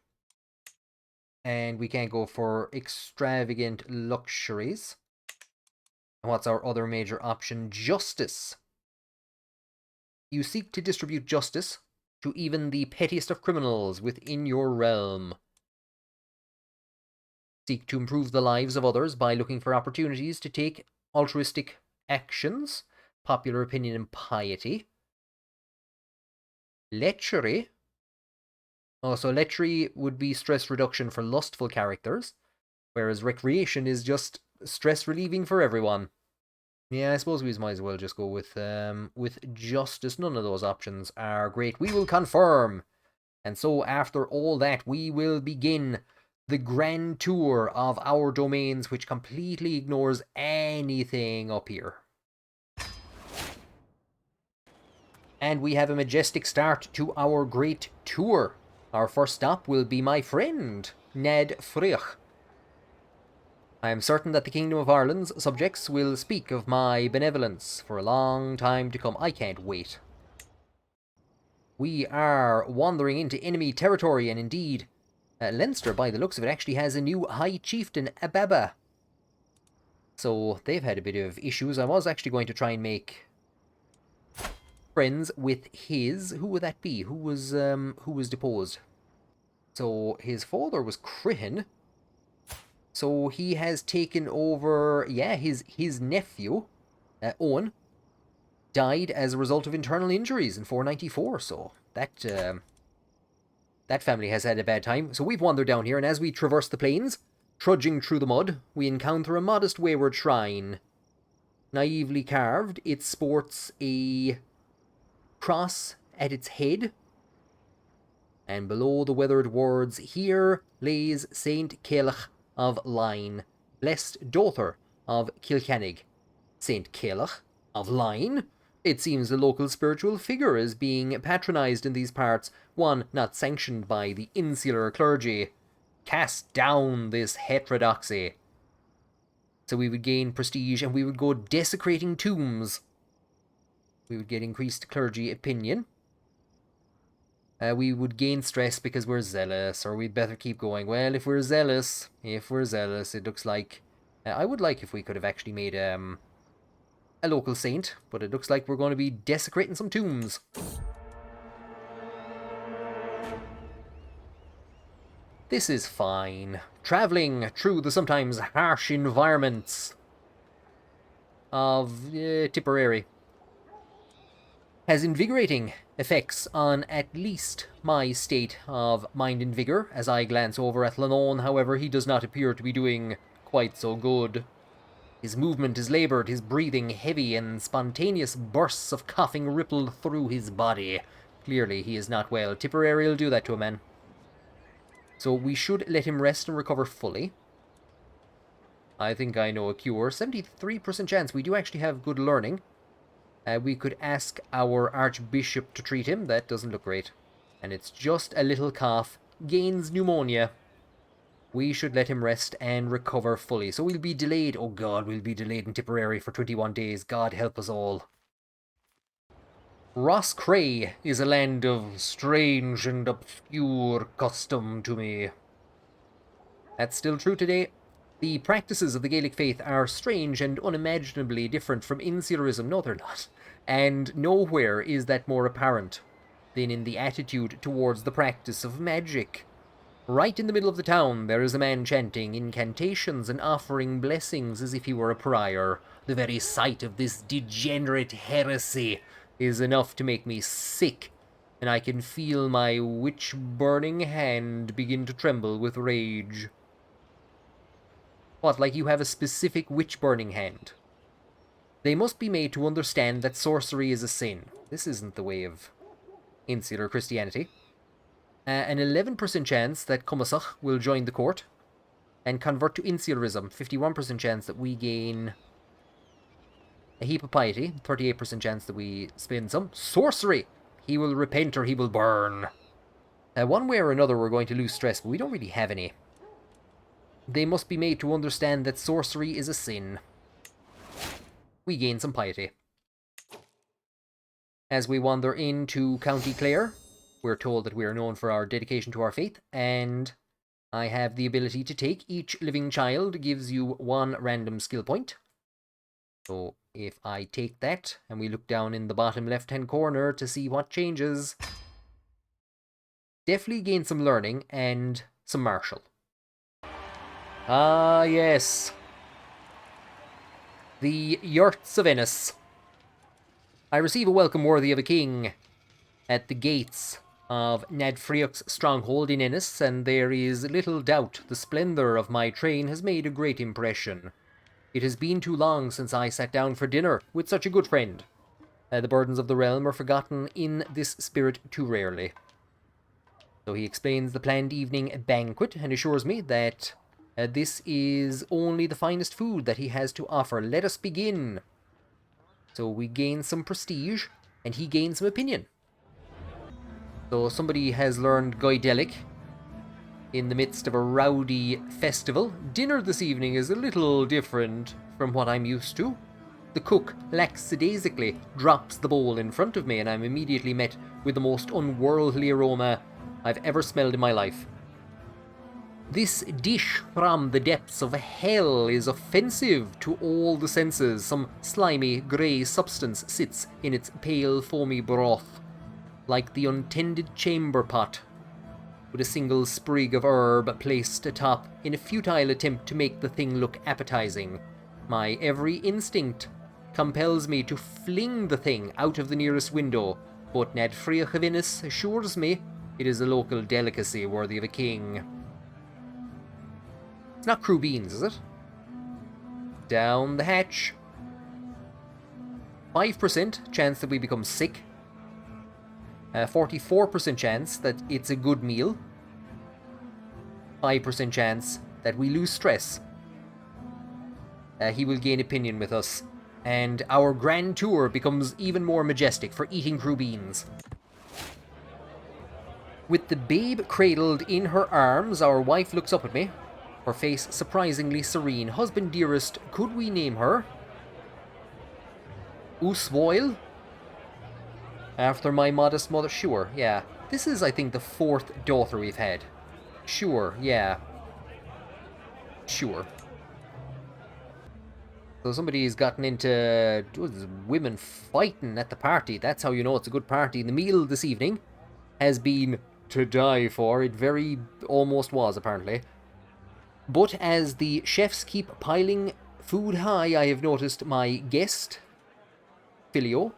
And we can't go for extravagant luxuries. And what's our other major option? Justice. You seek to distribute justice to even the pettiest of criminals within your realm. Seek to improve the lives of others by looking for opportunities to take altruistic actions. Popular opinion and piety. Lechery. Oh, so lechery would be stress reduction for lustful characters, whereas recreation is just stress relieving for everyone. Yeah, I suppose we might as well just go with justice. None of those options are great. We will confirm. And so after all that, we will begin the grand tour of our domains, which completely ignores anything up here. And we have a majestic start to our great tour. Our first stop will be my friend, Ned Friach. I am certain that the Kingdom of Ireland's subjects will speak of my benevolence for a long time to come. I can't wait. We are wandering into enemy territory, and indeed, Leinster, by the looks of it, actually has a new High Chieftain, Ababa. So they've had a bit of issues. I was actually going to try and make friends with his... Who would that be? Who was deposed? So his father was Crihan. So he has taken over... Yeah, his nephew, Owen, died as a result of internal injuries in 494. So that family has had a bad time. So we've wandered down here, and as we traverse the plains, trudging through the mud, we encounter a modest wayward shrine. Naively carved, it sports a cross at its head, and below the weathered words, "Here lays Saint Caelach of Line, blessed daughter of Kilkennig." Saint Caelach of Line? It seems the local spiritual figure is being patronised in these parts, one not sanctioned by the insular clergy. Cast down this heterodoxy. So we would gain prestige, and we would go desecrating tombs. We would get increased clergy opinion. We would gain stress because we're zealous, or we'd better keep going. Well, if we're zealous, it looks like... I would like if we could have actually made a local saint, but it looks like we're going to be desecrating some tombs. This is fine. Travelling through the sometimes harsh environments of Tipperary. has invigorating effects on at least my state of mind and vigor. As I glance over at Lannon, however, he does not appear to be doing quite so good. His movement is laboured, his breathing heavy, and spontaneous bursts of coughing rippled through his body. Clearly, he is not well. Tipperary will do that to a man. So we should let him rest and recover fully. I think I know a cure. 73% chance. We do actually have good learning. We could ask our Archbishop to treat him. That doesn't look great. And it's just a little cough. Gains pneumonia. We should let him rest and recover fully. So we'll be delayed. Oh God, we'll be delayed in Tipperary for 21 days. God help us all. Rosscray is a land of strange and obscure custom to me. That's still true today. The practices of the Gaelic faith are strange and unimaginably different from insularism. No, they're not. And nowhere is that more apparent than in the attitude towards the practice of magic. Right in the middle of the town, there is a man chanting incantations and offering blessings as if he were a prior. The very sight of this degenerate heresy is enough to make me sick, and I can feel my witch-burning hand begin to tremble with rage. What, like you have a specific witch-burning hand? They must be made to understand that sorcery is a sin. This isn't the way of Insular Christianity. An 11% chance that Cumasach will join the court and convert to Insularism. 51% chance that we gain a heap of piety. 38% chance that we spend some sorcery. He will repent or he will burn. One way or another we're going to lose stress, but we don't really have any. They must be made to understand that sorcery is a sin. We gain some piety. As we wander into County Clare, we're told that we are known for our dedication to our faith, and I have the ability to take each living child gives you 1 random skill point. So if I take that, and we look down in the bottom left-hand corner to see what changes, definitely gain some learning and some martial. Ah, yes. The Yurts of Ennis. I receive a welcome worthy of a king at the gates of Ned Freoch's stronghold in Ennis, and there is little doubt the splendour of my train has made a great impression. It has been too long since I sat down for dinner with such a good friend. The burdens of the realm are forgotten in this spirit too rarely. So he explains the planned evening banquet and assures me that this is only the finest food that he has to offer. Let us begin. So we gain some prestige, and he gains some opinion. So somebody has learned Gaelic in the midst of a rowdy festival. Dinner this evening is a little different from what I'm used to. The cook lackadaisically drops the bowl in front of me, and I'm immediately met with the most unworldly aroma I've ever smelled in my life. This dish from the depths of hell is offensive to all the senses. Some slimy, grey substance sits in its pale, foamy broth, like the untended chamber pot, with a single sprig of herb placed atop in a futile attempt to make the thing look appetizing. My every instinct compels me to fling the thing out of the nearest window, but Ned Freoch of Ennis assures me it is a local delicacy worthy of a king. It's not crew beans, is it? Down the hatch. 5% chance that we become sick. 44% chance that it's a good meal. 5% chance that we lose stress. He will gain opinion with us, and our grand tour becomes even more majestic for eating crew beans. With the babe cradled in her arms, our wife looks up at me, her face surprisingly serene. Husband dearest, could we name her Uswoil? After my modest mother? Sure, yeah. This is, I think, the 4th daughter we've had. Sure, yeah. Sure. So somebody's gotten into women fighting at the party. That's how you know it's a good party. The meal this evening has been to die for. It very almost was, apparently. But as the chefs keep piling food high, I have noticed my guest, Filio,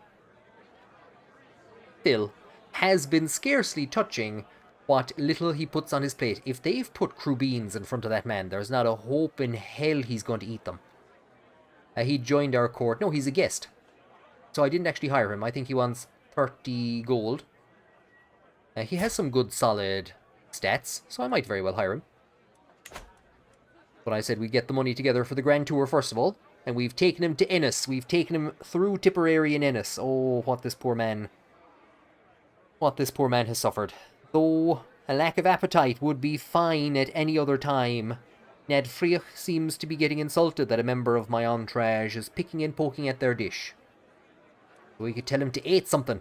still has been scarcely touching what little he puts on his plate. If they've put crew beans in front of that man, there's not a hope in hell he's going to eat them. He joined our court. No, he's a guest. So I didn't actually hire him. I think he wants 30 gold. He has some good solid stats, so I might very well hire him. But I said we'd get the money together for the Grand Tour first of all. And we've taken him to Ennis. We've taken him through Tipperary and Ennis. Oh, what this poor man has suffered. Though a lack of appetite would be fine at any other time, Ned Friach seems to be getting insulted that a member of my entourage is picking and poking at their dish. We could tell him to eat something.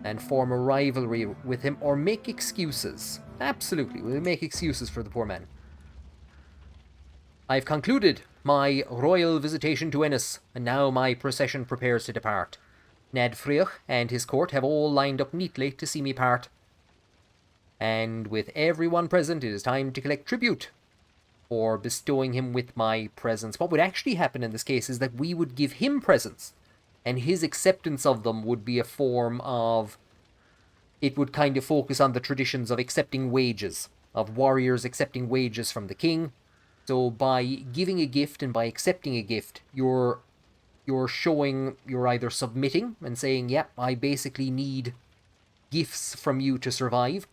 And form a rivalry with him, or make excuses. Absolutely, we'll make excuses for the poor man. I've concluded my royal visitation to Ennis, and now my procession prepares to depart. Ned Friach and his court have all lined up neatly to see me part. And with everyone present, it is time to collect tribute for bestowing him with my presents. What would actually happen in this case is that we would give him presents, and his acceptance of them would be a form of... It would kind of focus on the traditions of accepting wages, of warriors accepting wages from the king. So by giving a gift and by accepting a gift, you're showing, you're either submitting and saying, yeah, I basically need gifts from you to survive,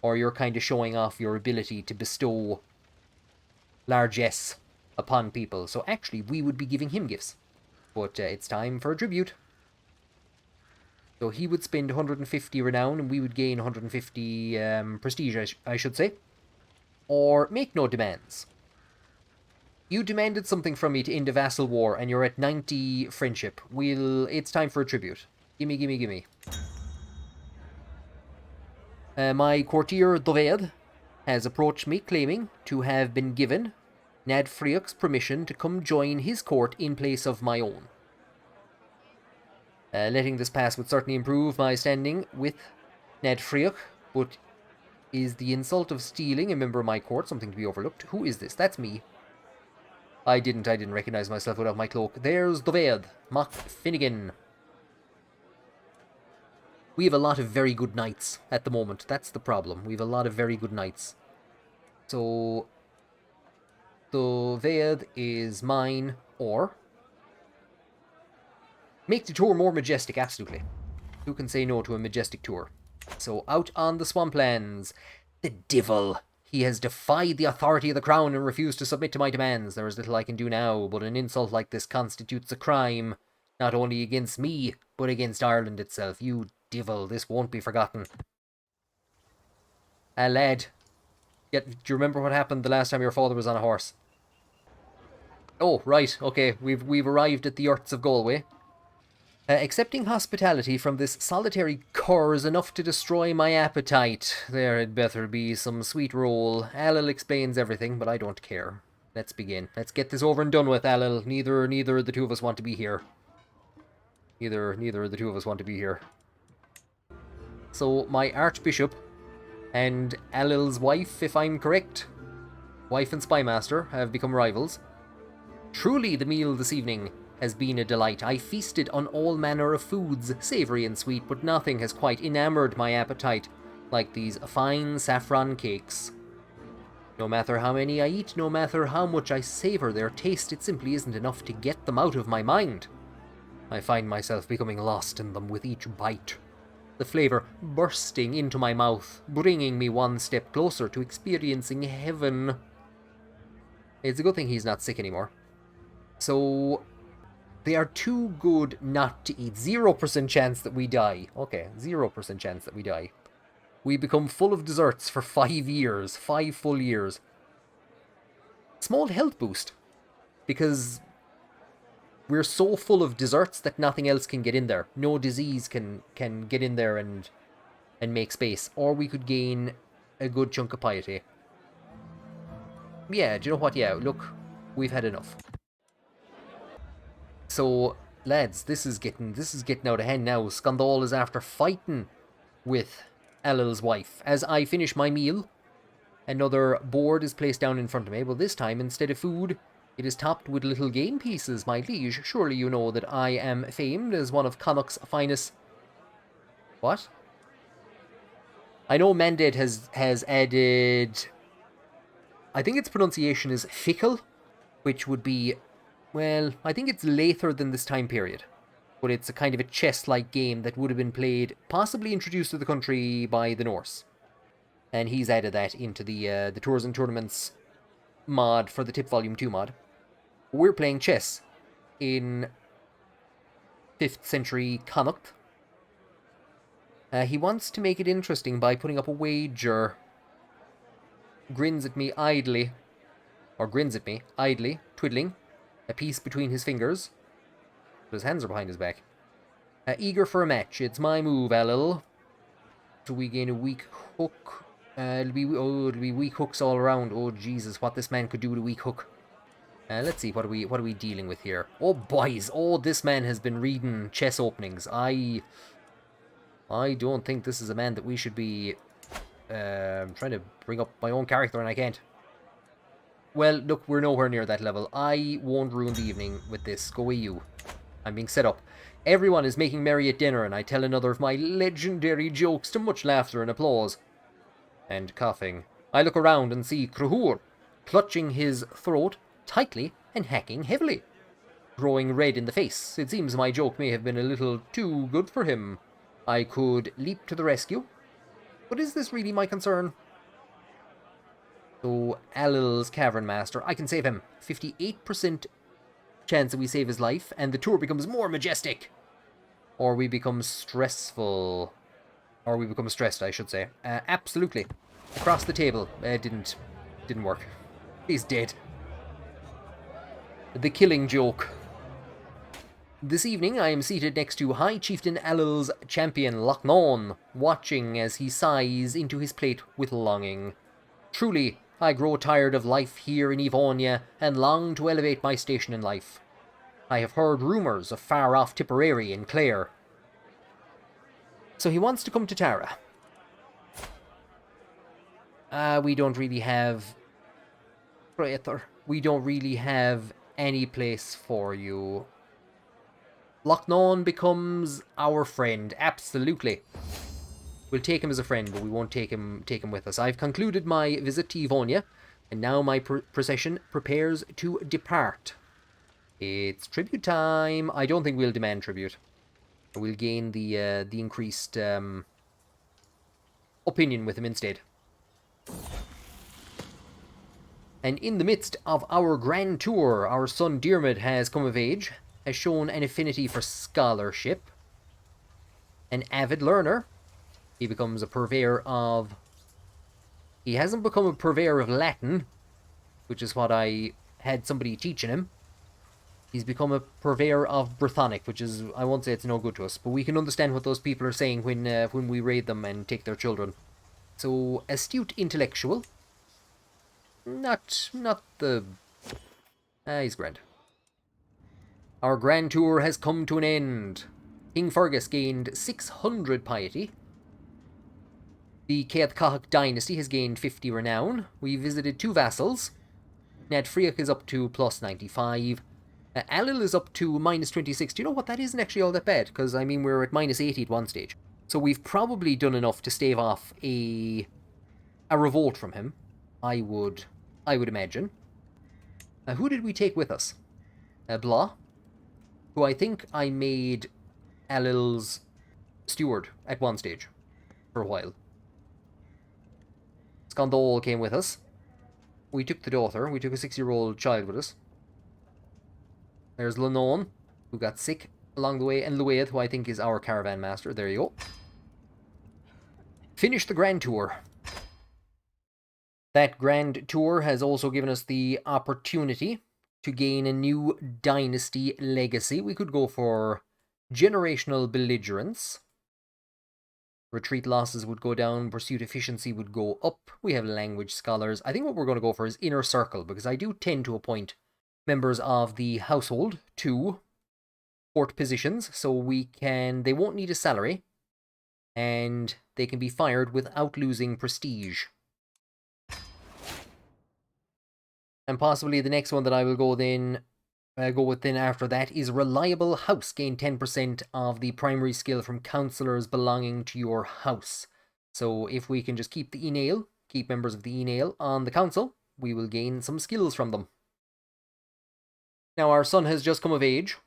or you're kind of showing off your ability to bestow largesse upon people. So actually, we would be giving him gifts. But it's time for a tribute. So he would spend 150 renown, and we would gain 150 prestige, I should say. Or make no demands. You demanded something from me to end a vassal war, and you're at 90 friendship. It's time for a tribute. Gimme, gimme, gimme. My courtier, Doved, has approached me claiming to have been given Ned Friach's permission to come join his court in place of my own. Letting this pass would certainly improve my standing with Ned Friach, but is the insult of stealing a member of my court something to be overlooked? Who is this? That's me. I didn't recognize myself without my cloak. There's Doved, Mock Finnegan. We have a lot of very good knights at the moment. That's the problem. We have a lot of very good knights. So Doved is mine, or make the tour more majestic, absolutely. Who can say no to a majestic tour? So out on the swamplands, the devil. He has defied the authority of the crown and refused to submit to my demands. There is little I can do now, but an insult like this constitutes a crime, not only against me, but against Ireland itself. You devil, this won't be forgotten. Lad, do you remember what happened the last time your father was on a horse? Oh, right, okay, we've arrived at the Yurts of Galway. Accepting hospitality from this solitary cur is enough to destroy my appetite. There had better be some sweet roll. Alil explains everything, but I don't care. Let's begin. Let's get this over and done with, Alil. Neither of the two of us want to be here. Neither of the two of us want to be here. So, my Archbishop and Alil's wife, if I'm correct, wife and Spymaster, have become rivals. Truly, the meal this evening has been a delight. I feasted on all manner of foods, savoury and sweet, but nothing has quite enamoured my appetite like these fine saffron cakes. No matter how many I eat, no matter how much I savour their taste, it simply isn't enough to get them out of my mind. I find myself becoming lost in them with each bite, the flavour bursting into my mouth, bringing me one step closer to experiencing heaven. It's a good thing he's not sick anymore. So they are too good not to eat. 0% chance that we die. Okay, 0% chance that we die. We become full of desserts for 5 years. 5 full years. Small health boost. Because we're so full of desserts that nothing else can get in there. No disease can get in there and make space. Or we could gain a good chunk of piety. Yeah, do you know what? Yeah, look, we've had enough. So, lads, this is getting out of hand now. Scandal is after fighting with Alil's wife. As I finish my meal, another board is placed down in front of me. Well, this time, instead of food, it is topped with little game pieces, my liege. Surely you know that I am famed as one of Connacht's finest What? I know Mandate has added... I think its pronunciation is fickle, which would be... Well, I think it's later than this time period. But it's a kind of a chess-like game that would have been played, possibly introduced to the country by the Norse. And he's added that into the Tours and Tournaments mod for the Tip Volume 2 mod. We're playing chess in 5th century Connacht. He wants to make it interesting by putting up a wager. Grins at me idly. Or grins at me idly, twiddling a piece between his fingers. But his hands are behind his back. Eager for a match. It's my move, Alil. Do we gain a weak hook? It'll be weak hooks all around. Oh, Jesus, what this man could do with a weak hook. Let's see, what are we dealing with here? Oh, boys. Oh, this man has been reading chess openings. I don't think this is a man that we should be... I'm trying to bring up my own character and I can't. Well, look, we're nowhere near that level. I won't ruin the evening with this. Go away, you. I'm being set up. Everyone is making merry at dinner, and I tell another of my legendary jokes to much laughter and applause. And coughing. I look around and see Cruhur clutching his throat tightly and hacking heavily. Growing red in the face. It seems my joke may have been a little too good for him. I could leap to the rescue. But is this really my concern? So, Alil's Cavern Master, I can save him. 58% chance that we save his life, and the tour becomes more majestic. Or we become stressful. Or we become stressed, I should say. Absolutely. Across the table. Didn't work. He's dead. The killing joke. This evening, I am seated next to High Chieftain Alil's champion, Lochnawn, watching as he sighs into his plate with longing. Truly, I grow tired of life here in Evonia, and long to elevate my station in life. I have heard rumours of far-off Tipperary and Clare. So he wants to come to Tara. We don't really have... We don't really have any place for you. Lochnawn becomes our friend, absolutely. We'll take him as a friend, but we won't take him with us. I've concluded my visit to Evonia, and now my procession prepares to depart. It's tribute time. I don't think we'll demand tribute. We'll gain the increased opinion with him instead. And in the midst of our grand tour, our son Diarmid has come of age, has shown an affinity for scholarship. An avid learner. He becomes a purveyor of... He hasn't become a purveyor of Latin, which is what I had somebody teaching him. He's become a purveyor of Brythonic, which is... I won't say it's no good to us, but we can understand what those people are saying when we raid them and take their children. So, astute intellectual. Not the... he's grand. Our grand tour has come to an end. King Fergus gained 600 piety. The Cathcahach dynasty has gained 50 renown. We visited 2 vassals. Nad Friach is up to plus 95. Alil is up to minus 26. Do you know what? That isn't actually all that bad, because, I mean, we were at minus 80 at one stage. So we've probably done enough to stave off a revolt from him, I would imagine. Who did we take with us? Blah, who I think I made Alil's steward at one stage, for a while. Scandal came with us. We took the daughter. We took a 6-year-old child with us. There's Lenon, who got sick along the way, and Luaid, who I think is our caravan master. There you go. Finish the grand tour. That grand tour has also given us the opportunity to gain a new dynasty legacy. We could go for generational belligerence. Retreat losses would go down, pursuit efficiency would go up. We have language scholars. I think what we're going to go for is inner circle, because I do tend to appoint members of the household to court positions, so they won't need a salary, and they can be fired without losing prestige. And possibly the next one that I will go then, go with then after that is Reliable House. Gain 10% of the primary skill from councillors belonging to your house. So if we can just keep the Enail, keep members of the Enail on the council, we will gain some skills from them. Now our son has just come of age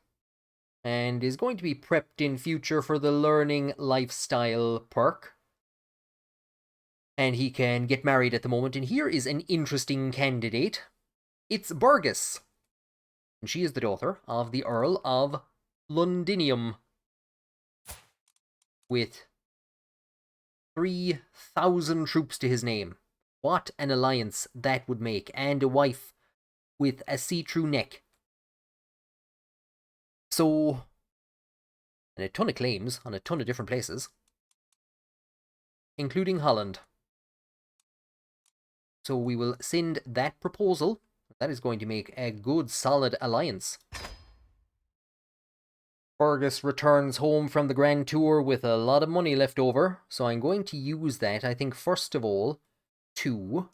and is going to be prepped in future for the learning lifestyle perk. And he can get married at the moment, and here is an interesting candidate. It's Burgess. And she is the daughter of the Earl of Londinium, with 3,000 troops to his name. What an alliance that would make, and a wife with a see-through neck. So, and a ton of claims on a ton of different places, including Holland. So we will send that proposal. That is going to make a good, solid alliance. Fergus returns home from the Grand Tour with a lot of money left over, so I'm going to use that, I think, first of all, to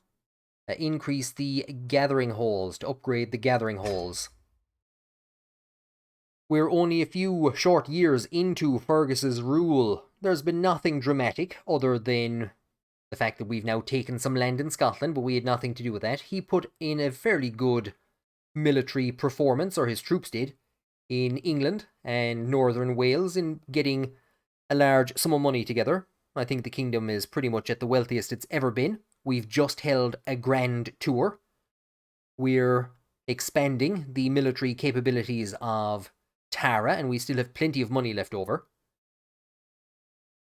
increase the gathering halls, to upgrade the gathering halls. We're only a few short years into Fergus's rule. There's been nothing dramatic other than the fact that we've now taken some land in Scotland, but we had nothing to do with that. He put in a fairly good military performance, or his troops did, in England and Northern Wales in getting a large sum of money together. I think the kingdom is pretty much at the wealthiest it's ever been. We've just held a grand tour. We're expanding the military capabilities of Tara, and we still have plenty of money left over.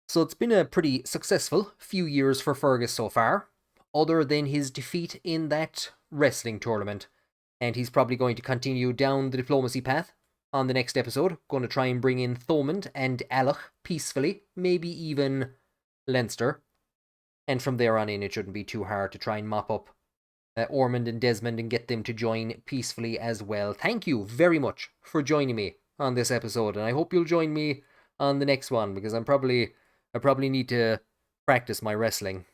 So it's been a pretty successful few years for Fergus so far, other than his defeat in that wrestling tournament. And he's probably going to continue down the diplomacy path on the next episode. Going to try and bring in Thomond and Alach peacefully, maybe even Leinster. And from there on in, it shouldn't be too hard to try and mop up Ormond and Desmond and get them to join peacefully as well. Thank you very much for joining me on this episode, and I hope you'll join me on the next one, because I probably need to practice my wrestling.